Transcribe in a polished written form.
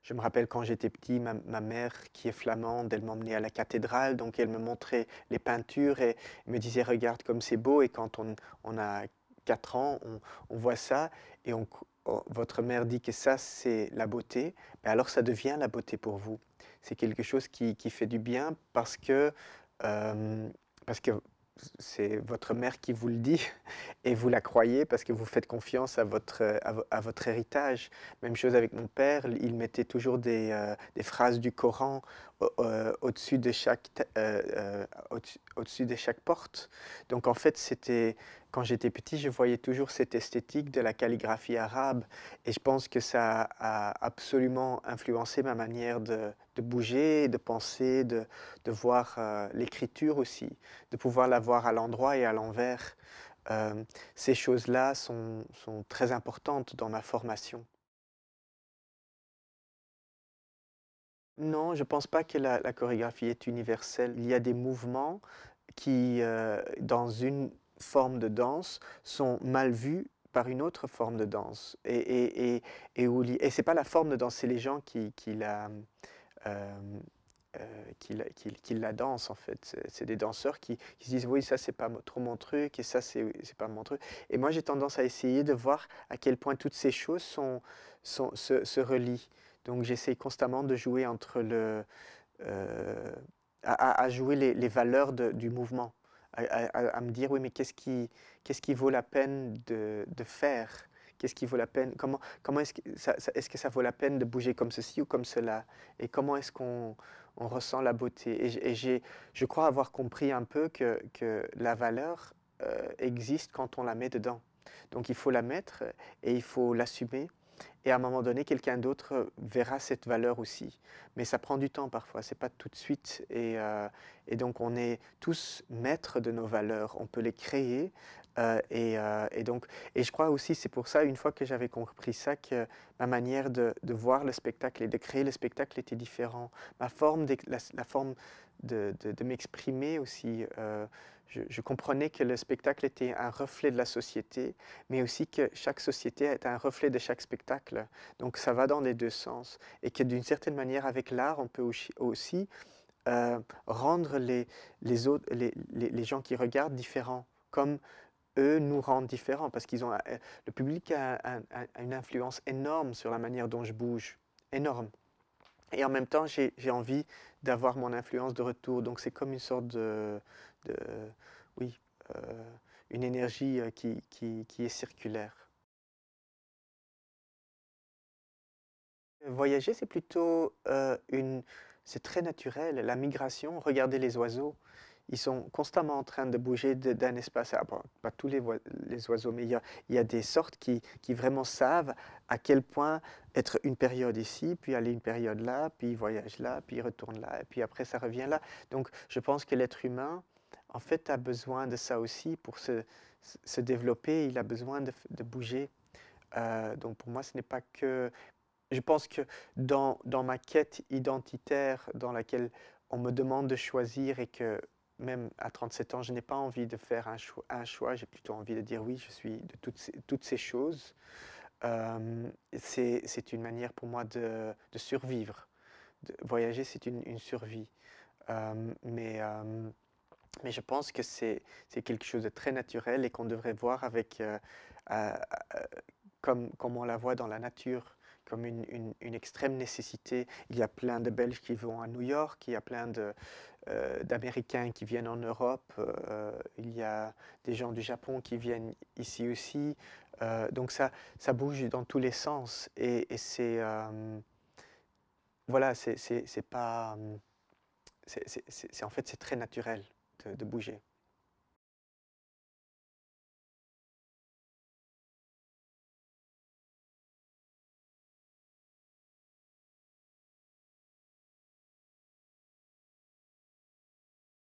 Je me rappelle quand j'étais petit, ma mère qui est flamande, elle m'emmenait à la cathédrale, donc elle me montrait les peintures et me disait: «Regarde comme c'est beau» et quand on a 4 ans, on voit ça et votre mère dit que ça, c'est la beauté, mais alors ça devient la beauté pour vous. C'est quelque chose qui fait du bien hem, parce que c'est votre mère qui vous le dit et vous la croyez parce que vous faites confiance à votre héritage. Même chose avec mon père, il mettait toujours des phrases du Coran au-dessus de au-dessus de chaque porte. Donc en fait, quand j'étais petit, je voyais toujours cette esthétique de la calligraphie arabe et je pense que ça a absolument influencé ma manière de bouger, de penser, de voir l'écriture aussi, de pouvoir la voir à l'endroit et à l'envers. Ces choses-là sont très importantes dans ma formation. Non, je ne pense pas que la chorégraphie est universelle. Il y a des mouvements qui, dans une forme de danse, sont mal vus par une autre forme de danse et c'est pas la forme de danse, c'est les gens hem, qui la dansent en fait. C'est des danseurs qui se disent: «Oui, ça c'est pas mo trop mon truc et ça c'est pas mon truc» et moi j'ai tendance à essayer de voir à quel point toutes ces choses se relient. Donc j'essaie constamment de jouer entre heu, à jouer les valeurs du mouvement, à me dire: «Oui, mais qu'est-ce qui vaut la peine de faire? Qu'est-ce qui vaut la peine? Comment est-ce que est-ce que ça vaut la peine de bouger comme ceci ou comme cela? Et comment est-ce qu'on ressent la beauté?» Je crois avoir compris un peu que la valeur, existe quand on la met dedans. Donc il faut la mettre et il faut l'assumer et à un moment donné, quelqu'un d'autre verra cette valeur aussi. Mais ça prend du temps parfois, c'est pas tout de suite et donc on est tous maîtres de nos valeurs. On peut les créer, et donc et je crois aussi, c'est pour ça, une fois que j'avais compris ça, que ma manière de voir le spectacle et de créer le spectacle était différent. Ma forme la forme de m'exprimer aussi, je comprenais que le spectacle était un reflet de la société, mais aussi que chaque société est un reflet de chaque spectacle. Donc ça va dans les 2 sens et que d'une certaine manière avec l'art, on peut aussi, rendre les gens qui regardent différents, comme eux nous rendent différents parce qu'ils ont le public a une influence énorme sur la manière dont je bouge, énorme et en même temps j'ai envie d'avoir mon influence de retour donc c'est comme une sorte de oui, heu, une énergie, qui est circulaire. Voyager, c'est plutôt, c'est très naturel. La migration, regardez les oiseaux, ils sont constamment en train de bouger d'un espace à bon, pas tous les oiseaux, mais il y a des sortes qui vraiment savent à quel point être une période ici, puis aller une période là, puis ils voyagent là, puis ils retournent là, et puis après ça revient là. Donc je pense que l'être humain, en fait, a besoin de ça aussi pour se développer, il a besoin de bouger. Donc pour moi, ce n'est pas que je pense que dans ma quête identitaire dans laquelle on me demande de choisir et que même à 37 ans, je n'ai pas envie de faire un choix, j'ai plutôt envie de dire: «Oui, je suis de toutes ces choses». C'est une manière pour moi de survivre. Voyager, c'est une survie. Mais je pense que c'est quelque chose de très naturel et qu'on devrait voir avec, heu, comme on la voit dans la nature, comme une extrême nécessité. Il y a plein de Belges qui vont à New York, il y a plein d'Américains qui viennent en Europe, il y a des gens du Japon qui viennent ici aussi. Donc ça bouge dans tous les sens et voilà, c'est pas, en fait, c'est très naturel de bouger.